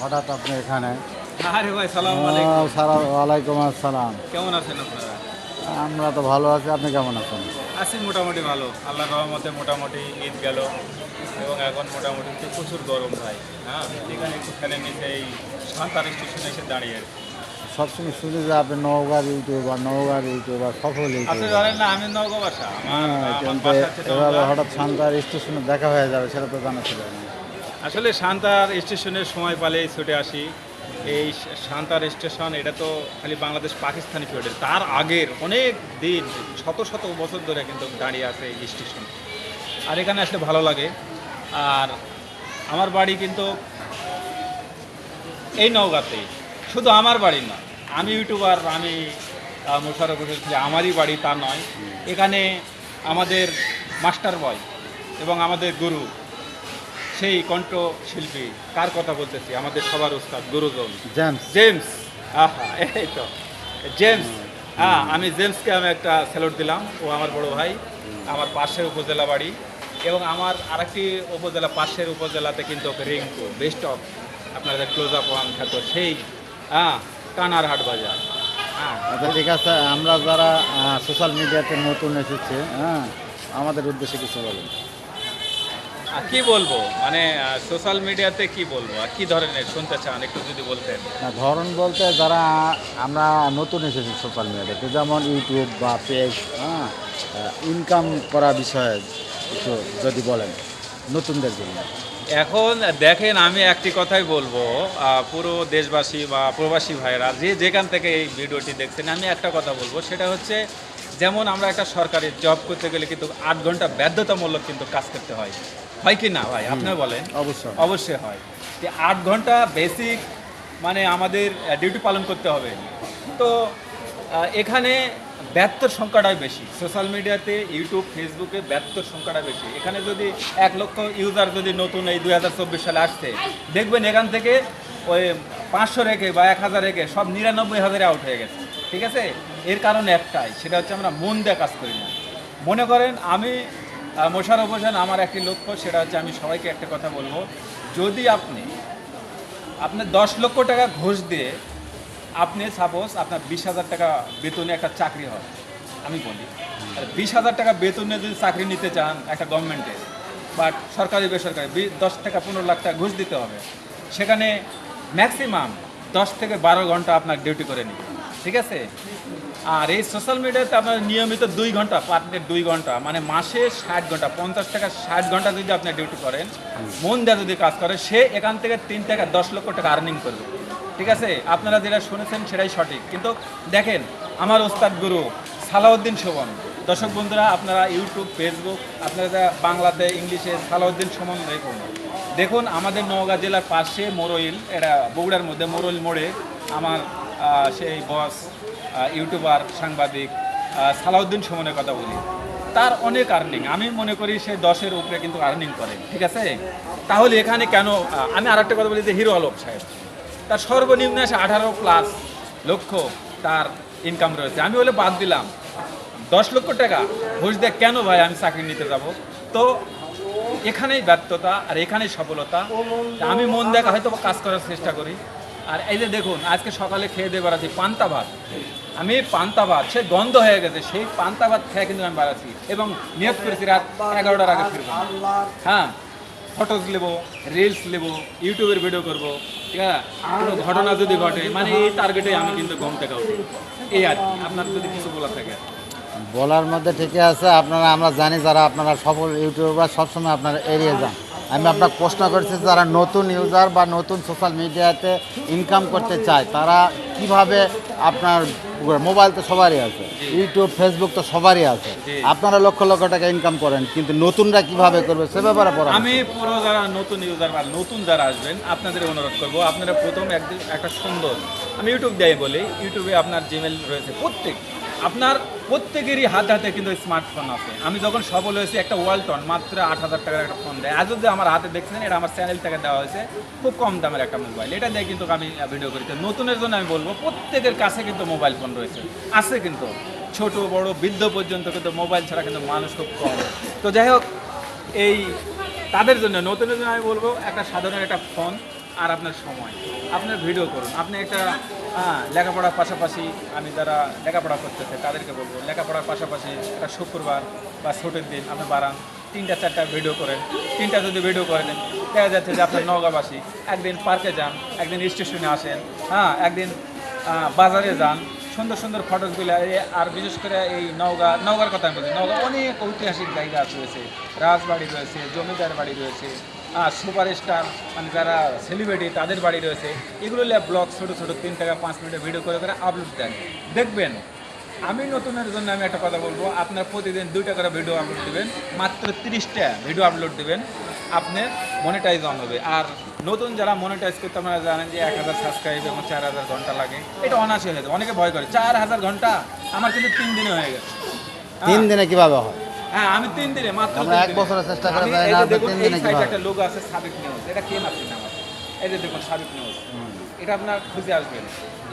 হঠাৎ আপনি এখানে? আরে ভাই সালাম আলাইকুম। ওয়ালাইকুম আসসালাম। কেমন আছেন আপনারা? আমরা তো ভালো আছি, আপনি কেমন আছেন? আছি মোটামুটি ভালো, আল্লাহর রহমতে মোটামুটি ঈদ গেল এবং এখন মোটামুটি একটু প্রচুর গরম ভাই। হ্যাঁ, এখানে একটু ফ্যানের নিচে এই সাঁতার স্টেশনে এসে দাঁড়িয়ে আছি। সবসময় শুনি যে আপনি নওগাঁর ইউটিউবার সফল আপনি ইউটিউবার। জানেন না আমি নওগাঁ বাসা, আমার আমার কিন্তু বাসা হচ্ছে এভাবে নওগাঁ। হঠাৎ শান্তার স্টেশনে দেখা হয়ে যাবে সেটা তো জানা ছিল না। আসলে সাঁতার স্টেশনের সময় পালেই ছুটে আসি। এই সাঁতার স্টেশন এটা তো খালি বাংলাদেশ পাকিস্তানি ফিউডের, তার আগের অনেক দিন শত শত বছর ধরে কিন্তু দাঁড়িয়ে আছে এই স্টেশন। আর এখানে আসলে ভালো লাগে। আর আমার বাড়ি কিন্তু এই নওগাঁতেই, শুধু আমার বাড়ি নয়, আমি ইউটিউবার, আমি মোশাররফ হোসেন ছেলে, আমারই বাড়ি তা নয়। এখানে আমাদের মাস্টার বয় এবং আমাদের গুরু, সেই কণ্ঠশিল্পী, কার কথা বলতেছি, আমাদের সবার উস্তাদ গুরুজন জেমস। জেমস। আহা, এই তো জেমস। হ্যাঁ, আমি জেমসকে আমি একটা স্যালুট দিলাম। ও আমার বড় ভাই, আমার পাশের উপজেলা বাড়ি এবং আমার আরেকটি উপজেলা, পাশের উপজেলাতে কিন্তু রিঙ্কু বেস্ট অফ আপনাদের ক্লোজ আপ ওয়ান খ্যাত সেই কানারহাট বাজার। হ্যাঁ, আচ্ছা ঠিক আছে, আমরা যারা সোশ্যাল মিডিয়াতে নতুন এসেছে, আমাদের উদ্দেশ্যে কিছু বলুন। আর কি বলবো, মানে সোশ্যাল মিডিয়াতে কি বলবো আর কি ধরনের শুনতে চান একটু যদি বলতেন। না, ধরন বলতে যারা আমরা নতুন এসেছি সোশ্যাল মিডিয়াতে, যেমন ইউটিউব বা পেজ, ইনকাম করা বিষয়ে একটু যদি বলেন নতুনদের জন্য। এখন দেখেন, আমি একটি কথাই বলবো, পুরো দেশবাসী বা প্রবাসী ভাইরা যে যেখান থেকে এই ভিডিওটি দেখছেন, আমি একটা কথা বলবো, সেটা হচ্ছে যেমন আমরা একটা সরকারি জব করতে গেলে কিন্তু 8 ঘন্টা বাধ্যতামূলক কিন্তু কাজ করতে হয়, হয় কি না ভাই, আপনি বলেন। অবশ্যই। অবশ্যই হয়। যে 8 ঘন্টা বেসিক মানে আমাদের ডিউটি পালন করতে হবে। তো এখানে ব্যর্থর সংখ্যাটাই বেশি, সোশ্যাল মিডিয়াতে ইউটিউব ফেসবুকে ব্যর্থর সংখ্যাটা বেশি। এখানে যদি 1 লক্ষ ইউজার যদি নতুন এই 2024 সালে আসছে, দেখবেন এখান থেকে ওই 500 রেখে বা 1000 রেখে সব 99,000 আউট হয়ে গেছে। ঠিক আছে, এর কারণ একটাই, সেটা হচ্ছে আমরা মন দিয়ে কাজ করি না। মনে করেন আমি মোশাররফ হোসেন, আমার একটি লক্ষ্য, সেটা হচ্ছে আমি সবাইকে একটা কথা বলবো, যদি আপনি 10 লক্ষ টাকা ঘুষ দিয়ে আপনি সাপোজ আপনার 20,000 টাকা বেতনে একটা চাকরি হয়, আমি বলি, আর 20,000 টাকা বেতনে যদি চাকরি নিতে চান একটা গভর্নমেন্টে বা সরকারি বেসরকারি, 10 থেকে 15 লাখ টাকা ঘুষ দিতে হবে। সেখানে ম্যাক্সিমাম 10 থেকে 12 ঘন্টা আপনার ডিউটি করে নিবে। ঠিক আছে, আর এই সোশ্যাল মিডিয়াতে আপনার নিয়মিত 2 ঘন্টা, পার ডে 2 ঘন্টা, মানে মাসে 60 ঘন্টা, 50 টাকা 60 ঘন্টা যদি আপনি ডিউটি করেন, মন দিয়ে যদি কাজ করে, সে এখান থেকে 3 থেকে 10 লক্ষ টাকা আর্নিং করবে। ঠিক আছে, আপনারা যেটা শুনেছেন সেটাই সঠিক। কিন্তু দেখেন, আমার ওস্তাদ গুরু সালাউদ্দিন সুমন, দর্শক বন্ধুরা আপনারা ইউটিউব ফেসবুক আপনারা বাংলাতে ইংলিশে সালাউদ্দিন সুমন দেখুন। দেখুন আমাদের নওগাঁ জেলার পাশে মোরইল, এটা বগুড়ার মধ্যে মোরইল মোড়ে আমার সেই বস ইউটিউবার সাংবাদিক সালাউদ্দিন সুমনের কথা বলি, তার অনেক আর্নিং, আমি মনে করি সে 10-এর উপরে কিন্তু আর্নিং করে। ঠিক আছে, তাহলে এখানে কেন, আমি আর একটা কথা বলি যে হিরো আলম সাহেব, তার সর্বনিম্ন 18+ লক্ষ তার ইনকাম রয়েছে। আমি বলে বাদ দিলাম 10 লক্ষ টাকা ঘুষ দিয়ে কেন ভাই আমি চাকরি নিতে যাব। তো এখানেই ব্যর্থতা আর এখানেই সফলতা। আমি মন দেখা হয়তো কাজ করার চেষ্টা করি। আর এই যে দেখুন, আজকে সকালে খেয়ে দিয়ে বেড়াচ্ছি পান্তা ভাত, আমি পান্তা ভাত সে গন্ধ হয়ে গেছে, সেই পান্তা ভাত খেয়ে কিন্তু আমি বেড়াচ্ছি এবং নিয়োগ করেছি রাত 11টার আগে ফিরবো। হ্যাঁ, ফটোজ নেবো, রিলস নেবো, ইউটিউবের ভিডিও করবো। ঠিক আছে, কোনো ঘটনা যদি ঘটে, মানে এই টার্গেটে আমি কিন্তু ঘুম থেকে উঠি। এই আর কি, আপনার যদি কিছু বলা থাকে। বলার মধ্যে ঠিকই আছে, আমরা জানি যারা আপনারা সফল ইউটিউবার সবসময় আপনারা এড়িয়ে যান। আমি আপনার প্রশ্ন করছি, যারা নতুন ইউজার বা নতুন সোশ্যাল মিডিয়াতে ইনকাম করতে চায়, তারা কিভাবে, আপনার মোবাইল তো সবারই আছে, ইউটিউব ফেসবুক তো সবারই আছে, আপনারা লক্ষ লক্ষ টাকা ইনকাম করেন, কিন্তু নতুনরা কিভাবে করবে সে ব্যাপারে আমি পুরো যারা নতুন ইউজার বা নতুন যারা আসবেন, আপনাদের অনুরোধ করবো, আপনারা প্রথম একদিন একটা সুন্দর, আমি ইউটিউব দিয়ে বলি, ইউটিউবে আপনার জিমেল রয়েছে, আপনার প্রত্যেকেরই হাতে হাতে কিন্তু স্মার্টফোন আছে। আমি যখন সফল হয়েছি, একটা ওয়ালটন মাত্র 8,000 টাকার একটা ফোন দেয়, আজ যদি আমার হাতে দেখছেন, এটা আমার চ্যানেল থেকে দেওয়া হয়েছে, খুব কম দামের একটা মোবাইল, এটা দিয়ে কিন্তু আমি ভিডিও করি। নতুনের জন্য আমি বলবো, প্রত্যেকের কাছে কিন্তু মোবাইল ফোন রয়েছে, আছে কিন্তু ছোট বড় বৃদ্ধ পর্যন্ত কিন্তু মোবাইল ছাড়া কিন্তু মানুষ খুব কম। তো যাই হোক, এই তাদের জন্য, নতুনের জন্য আমি বলবো একটা সাধারণ একটা ফোন আর আপনার সময়। আপনার ভিডিও করুন। আপনি একটা লেখাপড়ার পাশাপাশি, আমি যারা লেখাপড়া করতেছে তাদেরকে বলবো, লেখাপড়ার পাশাপাশি একটা শুক্রবার বা ছুটির দিন আপনি বাড়ান, 3-4টা ভিডিও করেন। 3টা যদি ভিডিও করেন, দেখা যাচ্ছে যে আপনার নওগাঁবাসী একদিন পার্কে যান, একদিন স্টেশনে আসেন, একদিন বাজারে যান, সুন্দর সুন্দর ফটোসগুলো। আর বিশেষ করে এই নওগাঁর কথা আমি বলছি, নওগাঁ অনেক ঐতিহাসিক জায়গা রয়েছে, রাজবাড়ি রয়েছে, জমিদার বাড়ি রয়েছে, সুপারস্টার মানে যারা সেলিব্রিটি তাদের বাড়ি রয়েছে। এগুলো ব্লগ ছোটো ছোটো 3 থেকে 5 মিনিটের ভিডিও করে করে আপলোড দেন। দেখবেন, আমি নতুনের জন্য আমি একটা কথা বলবো, আপনার প্রতিদিন 2টা করে ভিডিও আপলোড দেবেন, মাত্র 30টা ভিডিও আপলোড দেবেন, আপনার মনিটাইজ অন হবে। আর নতুন যারা মনিটাইজ করতে, আপনারা জানেন যে 1000 সাবস্ক্রাইব এবং 4000 ঘন্টা লাগে। এটা অনায়াসে হয়ে যায়। অনেকে ভয় করে 4000 ঘন্টা, আমার কিন্তু 3 দিনে হয়ে গেছে। 3 দিনে কিভাবে হয়? হ্যাঁ, আমি 3 দিনে মাত্র আমরা 3 এক দিনে। বছরের চেষ্টা করে আমি যাই এই না, যে আপনি দেখুন, 3 এই দিনে সাইডে কিভাবে? একটা লোগো আছে সাবিক নিউজ, এটা কে মারছেন আমার? এই যে দেখুন সাবিক নিউজ, এটা আপনার খুঁজে আসবেন।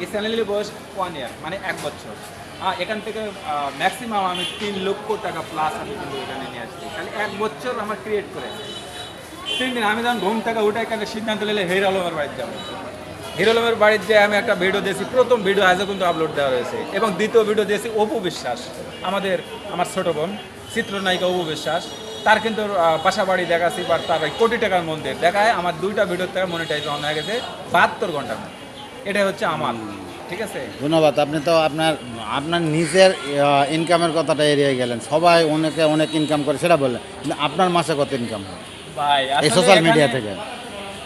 এই চ্যানেলের বয়স 1 ইয়ার, মানে 1 বছর। এখান থেকে ম্যাক্সিমাম আমি 3 লক্ষ টাকা প্লাস আমি কিন্তু এখানে নিয়ে আসছি, খালি 1 বছর আমার ক্রিয়েট করে। 3 দিন আমি যখন ঘুম থেকে উঠে এখানে সিদ্ধান্ত নিলে হিরো আলমের বাড়িতে যাবো। হিরো আলমের বাড়িতে যে আমি একটা ভিডিও দিয়েছি, প্রথম ভিডিও আজও কিন্তু আপলোড দেওয়া রয়েছে, এবং দ্বিতীয় ভিডিও দিয়েছি অপু বিশ্বাস, আমার ছোট বোন চিত্রনায়িকা অপু বিশ্বাস। তার কিন্তু বাসা বাড়ি দেখাচ্ছি, বা তার কোটি টাকার মন্দির দেখায়। আমার 2টা ভিডিওর থেকে মনিটাইজ অন হয়ে গেছে 72 ঘন্টার মধ্যে। এটাই হচ্ছে আমার, ঠিক আছে। ধন্যবাদ। আপনি তো আপনার নিজের ইনকামের কথাটা এড়িয়ে গেলেন। সবাই অনেক ইনকাম করে সেটা বললেন, কিন্তু আপনার মাসে কত ইনকাম হয় ভাই এই আসলে সোশ্যাল মিডিয়া এখানে- থেকে?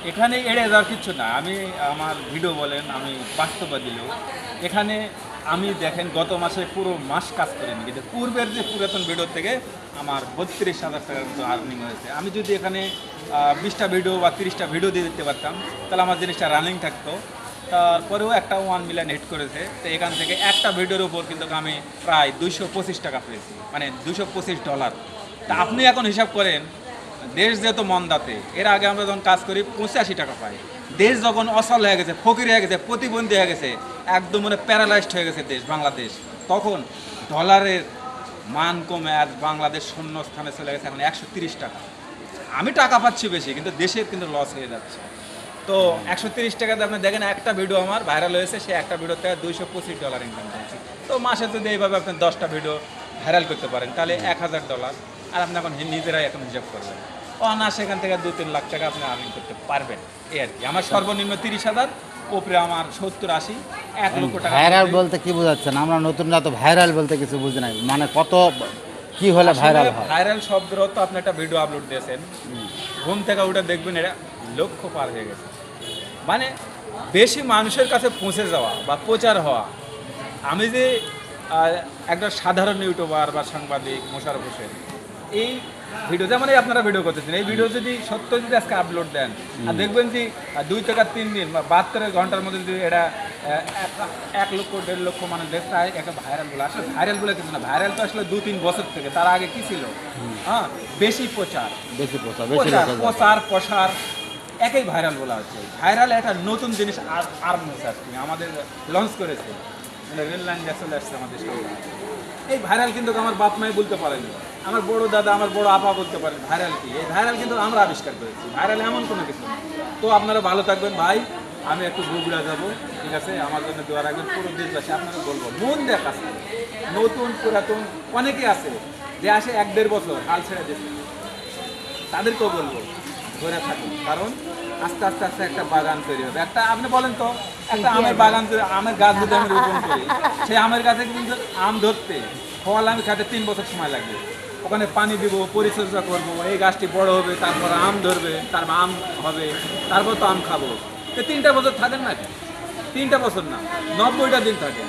এখানে এড়ে যাওয়ার কিছু না। আমি আমার ভিডিও বলেন, আমি বাস্তববাদী লোক। এখানে আমি দেখেন গত মাসে পুরো মাস কাজ করিনি, কিন্তু পূর্বের যে পুরাতন ভিডিও থেকে আমার 32,000 টাকার মতো আর্নিং হয়েছে। আমি যদি এখানে 20টা ভিডিও বা 30টা ভিডিও দিয়ে দিতে পারতাম, তাহলে আমার জিনিসটা রানিং থাকতো। তারপরেও একটা 1 মিলিয়ন হিট করেছে। তো এখান থেকে একটা ভিডিওর উপর কিন্তু আমি প্রায় 225 টাকা পেয়েছি, মানে $225। তা আপনি এখন হিসাব করেন, দেশ যেহেতু মন্দাতে, এর আগে আমরা যখন কাজ করি 85 টাকা পাই। দেশ যখন অসল হয়ে গেছে, ফকির হয়ে গেছে, প্রতিবন্ধী হয়ে গেছে, একদম মানে প্যারালাইজড হয়ে গেছে দেশ বাংলাদেশ, তখন ডলারের মান কমে আজ বাংলাদেশ শূন্য স্থানে চলে গেছে এখন 130 টাকা। আমি টাকা পাচ্ছি বেশি, কিন্তু দেশের কিন্তু লস হয়ে যাচ্ছে। তো 130 টাকাতে আপনি দেখেন, একটা ভিডিও আমার ভাইরাল হয়েছে, সে একটা ভিডিও থেকে $225 ইনকাম করেছি। তো মাসে যদি এইভাবে আপনি 10টা ভিডিও ভাইরাল করতে পারেন, তাহলে $1000। আর আপনি এখন নিজেরাই এখন হিসাব করবেন, অনায়াসে এখান থেকে 2-3 লাখ টাকা আপনি আর্নিং করতে পারবেন। এই আর কি। আমার সর্বনিম্ন 30,000, ওপরে আমার 70-80, 1 লক্ষ টাকা। ভাইরাল বলতে কি বোঝাচ্ছেন? আমরা নতুনরা তো ভাইরাল বলতে কিছু বুঝি নাই, মানে কত কি হলে ভাইরাল হয়? ভাইরাল শব্দের অর্থ, আপনি একটা ভিডিও আপলোড দিয়েছেন, ঘুম থেকে উঠে দেখবেন এটা লক্ষ পার হয়ে গেছে, মানে বেশি মানুষের কাছে পৌঁছে যাওয়া বা প্রচার হওয়া। আমি যে একটা সাধারণ ইউটিউবার বা সাংবাদিক মোশাররফ হোসেন, এই ভিডিও যেমন এই আপনারা ভিডিও করতেছেন, এই ভিডিও যদি সত্য যদি আজকে আপলোড দেন, আর দেখবেন যে 2 থেকে 3 দিন বা 72 ঘন্টার মধ্যে যদি এটা 1 লক্ষ 1.5 লক্ষ মানুষ দেখে, তাই একটা ভাইরাল বলে। আসলে ভাইরাল বলে কিন্তু না, ভাইরাল তো আসলে 2-3 বছর থেকে, তার আগে কি ছিল? বেশি প্রচার, বেশি বেশি প্রচার প্রসার, একই ভাইরাল বলা হচ্ছে। ভাইরাল একটা নতুন জিনিস আর আমাদের লঞ্চ করেছে, মানে রেল লাইন চলে আসছে আমাদের সামনে। এই ভাইরাল কিন্তু আমার বাপ মাই বলতে পারেনি, আমার বড় দাদা, আমার বড় আপা বলতে পারেন ভাইরাল কি। এই ভাইরাল কিন্তু আমরা আবিষ্কার করেছি। ভাইরাল এমন কোনো কিছু না। তো আপনারা ভালো থাকবেন ভাই। আমি একটু বগুড়া যাবো, ঠিক আছে? আমার জন্য দোয়া রাখবেন। পুরো দেশবাসী আপনারা বলবো, মন দেখ আছে, নতুন পুরাতন অনেকে আছে যে আসে 1-1.5 বছর হাল ছেড়ে দিচ্ছে, তাদেরকেও বলবো ধরে থাকুন, কারণ আস্তে আস্তে আস্তে একটা বাগান তৈরি হবে। একটা আপনি বলেন তো, একটা আমের বাগান, আমের গাছ যদি আমি রোপণ করি, সেই আমের গাছে কিন্তু আম ধরতে, ফল আমি খাতে 3 বছর সময় লাগবে। ওখানে পানি দিব, পরিচর্যা করবো, এই গাছটি বড় হবে, তারপর আম ধরবে, তারপর আম হবে, তারপর তো আম খাবো। তো 3টা বছর থাকেন না, 3টা বছর না, 90টা দিন থাকেন,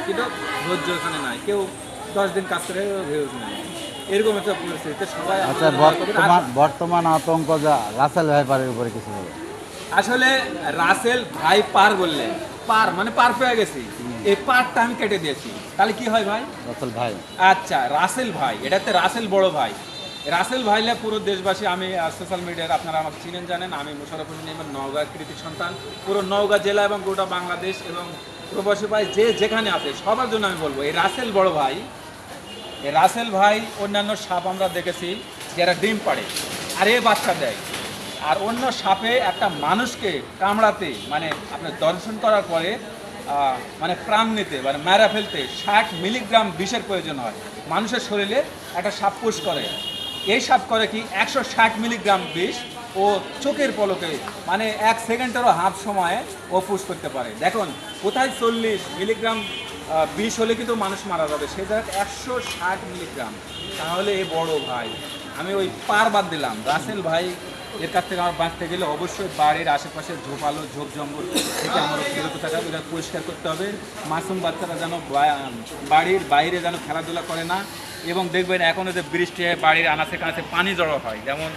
কিন্তু ধৈর্য এখানে নাই। কেউ 10 দিন কাজ করে ভিউজ নেয়, এরকম একটা পরিস্থিতি। সবাই আচ্ছা, বর্তমান আতঙ্ক যা রাসেল ভাইপারের উপরে কিছু বলে? আসলে রাসেল ভাই পার বললেন, পার মানে পার পেয়ে গেছি, এই পারটা আমি কেটে দিয়েছি, তাহলে কি হয় ভাই? রাসেল ভাই, আচ্ছা রাসেল ভাই, এটাতে রাসেল বড় ভাই। রাসেল ভাইলে পুরো দেশবাসী, আমি সোশ্যাল মিডিয়ার আপনারা আমাকে চিনেন জানেন, আমি মোশাররফ হোসেন এবং নওগাঁ কৃতি সন্তান। পুরো নওগাঁ জেলা এবং গোটা বাংলাদেশ এবং প্রবাসী ভাই যে যেখানে আছে সবার জন্য আমি বলবো, এই রাসেল বড় ভাই, এই রাসেল ভাই অন্যান্য সাপ আমরা দেখেছি যারা ডিম পাড়ে আর এ বাচ্চা দেয়। আর অন্য সাপে একটা মানুষকে কামড়াতে মানে আপনার দর্শন করার পরে মানে প্রাণ নিতে মানে মেরা ফেলতে 60 মিলিগ্রাম বিষের প্রয়োজন হয়। মানুষের শরীরে একটা সাপ পুশ করে, এই সাপ করে কি 160 মিলিগ্রাম বিষ ও চোখের পলকে মানে 1 সেকেন্ডেরও হাফ সময়ে ও পুশ করতে পারে। দেখুন কোথায় 40 মিলিগ্রাম বিষ হলে কিন্তু মানুষ মারা যাবে, সে জায়গায় 160 মিলিগ্রাম। তাহলে এ বড় ভাই, আমি ওই পার বাদ দিলাম, রাসেল ভাই এর কাছ থেকে আমার বাঁচতে গেলে অবশ্যই বাড়ির আশেপাশে ঝোপালো ঝোপ জঙ্গল থেকে আমার বিরত থাকা হবে, এটা পরিষ্কার করতে হবে। মাসুম বাচ্চারা যেন বাড়ির বাইরে যেন খেলাধুলা করে না। এবং দেখবেন এখনও যে বৃষ্টি হয় বাড়ির আনাচে কানাচে পানি জড়ো হয়, যেমন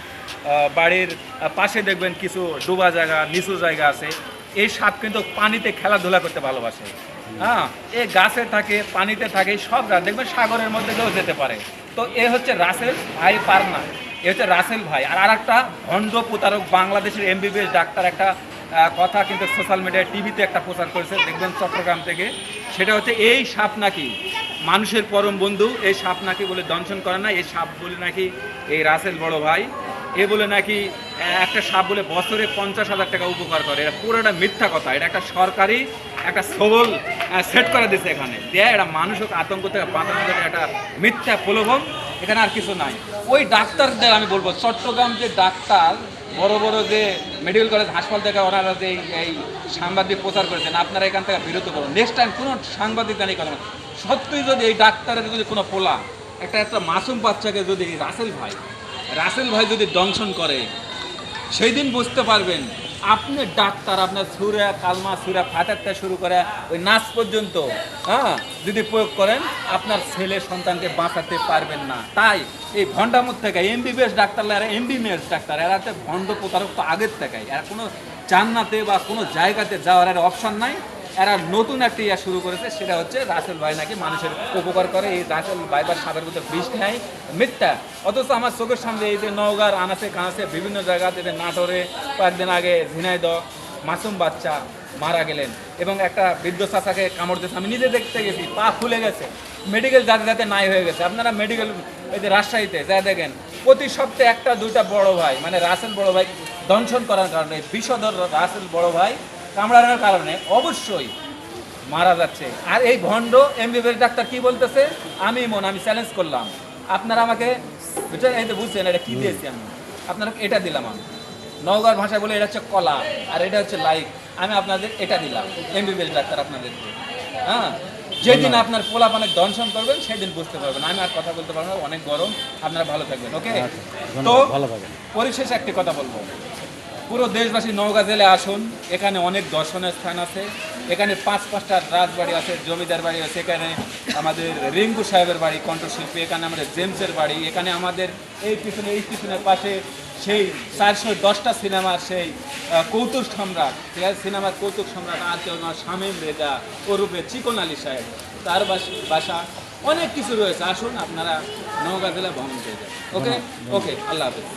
বাড়ির পাশে দেখবেন কিছু ডোবা জায়গা নিচু জায়গা আছে, এই সাপ কিন্তু পানিতে খেলাধুলা করতে ভালোবাসে। হ্যাঁ, এ গাছে থাকে, পানিতে থাকে, সব দেখবেন সাগরের মধ্যে কেউ যেতে পারে। তো এ হচ্ছে রাসেল ভাই পার না, এ হচ্ছে রাসেল ভাই। আর একটা ভণ্ড প্রতারক বাংলাদেশের এমবিবিএস ডাক্তার একটা কথা কিন্তু সোশ্যাল মিডিয়ায় টিভিতে একটা প্রচার করেছে, দেখবেন চট্টগ্রাম থেকে। সেটা হচ্ছে এই সাপ নাকি মানুষের পরম বন্ধু, এই সাপ নাকি বলে দংশন করে না, এই সাপ বলে নাকি এই রাসেল বড় ভাই, এ বলে নাকি একটা সাপ বলে বছরে 50,000 টাকা উপকার করে। এটা পুরোটা মিথ্যা কথা, এটা একটা সরকারি একটা সবল সেট করে দিয়েছে এখানে, দেয় এটা মানুষকে আতঙ্ক থেকে বাঁচানোর জন্য একটা মিথ্যা প্রলোভন, এখানে আর কিছু নাই। ওই ডাক্তারদের আমি বলবো, চট্টগ্রাম যে ডাক্তার বড় বড় যে মেডিকেল কলেজ হাসপাতাল থেকে ওনারা যে এই সাংবাদিক প্রচার করেছেন, আপনারা এখান থেকে বিরত করুন। নেক্সট টাইম কোনো সাংবাদিক জানি কথা না। সত্যিই যদি এই ডাক্তারের যদি কোনো পোলা একটা মাসুম বাচ্চাকে যদি রাসেল ভাই যদি দংশন করে, সেই দিন বুঝতে পারবেন আপনি ডাক্তার, আপনার সুরা কালমা সুরা ফাতারটা শুরু করে ওই নাচ পর্যন্ত হ্যাঁ যদি প্রয়োগ করেন, আপনার ছেলে সন্তানকে বাঁচাতে পারবেন না। তাই এই ভণ্ডামুখ থেকে এমবিবিএস ডাক্তার, এরা এমবিবিএস ডাক্তার, এরা হচ্ছে ভণ্ড প্রতারক তো আগের থেকেই। এরা কোনো জান্নাতে বা কোনো জায়গাতে যাওয়ার এর অপশন নাই। এরা নতুন একটা ইয়া শুরু করেছে, সেটা হচ্ছে রাসেল ভাই নাকি মানুষের উপকার করে। এই রাসেল ভাই বা সাপের মধ্যে বিষ নেয়, মিথ্যা। অথচ আমার চোখের সামনে এই যে নওগাঁর আনাচে কানাচে বিভিন্ন জায়গাতে নাটোরে কয়েকদিন আগে ঝিনাইদহ মাসুম বাচ্চা মারা গেলেন এবং একটা বৃদ্ধ চাচাকে কামড় দিয়েছে, আমি নিজে দেখতে গেছি, পা ফুলে গেছে, মেডিকেল যাতে যাতে নাই হয়ে গেছে। আপনারা মেডিকেল এই যে রাজশাহীতে যা দেখেন, প্রতি সপ্তাহে একটা দুইটা বড় ভাই মানে রাসেল বড় ভাই দংশন করার কারণে, বিষধর রাসেল বড় ভাই কামড়ানোর কারণে অবশ্যই মারা যাচ্ছে। আর এই ভণ্ড এমবিবিএস ডাক্তার কি বলতেছে, আমি চ্যালেঞ্জ করলাম, আপনারা আমাকে এই যে বুঝছেন এটা কি দিয়েছি আমি, আপনারা এটা দিলাম, আমি নওগাঁর ভাষায় বলে এটা হচ্ছে কলা আর এটা হচ্ছে লাইক, আমি আপনাদের এটা দিলাম এমবিবিএস ডাক্তার আপনাদেরকে। হ্যাঁ, যেদিন আপনার পোলাপানে দংশন করবেন সেদিন বুঝতে পারবেন। আমি আর কথা বলতে পারবো না, অনেক গরম, আপনারা ভালো থাকবেন। ওকে, তো পরিশেষে একটি কথা বলবো, পুরো দেশবাসী নওগাঁ জেলায় আসুন, এখানে অনেক দর্শনীয় স্থান আছে, এখানে 5-5টা রাজবাড়ি আছে, জমিদার বাড়ি আছে, এখানে আমাদের রিঙ্কু সাহেবের বাড়ি কণ্ঠশিল্পী, এখানে আমাদের জেমসের বাড়ি, এখানে আমাদের এই পিছনের পাশে সেই 410টা সিনেমার সেই কৌতুক সম্রাট, ঠিক আছে, সিনেমার কৌতুক সম্রাট আর কেউ না, শামীম রেজা ওরূপে চিকন আলী সাহেব, তার বাসা, অনেক কিছু রয়েছে। আসুন আপনারা নওগাঁ জেলা ভ্রমণ করে যান। ওকে, আল্লাহ হাফেজ।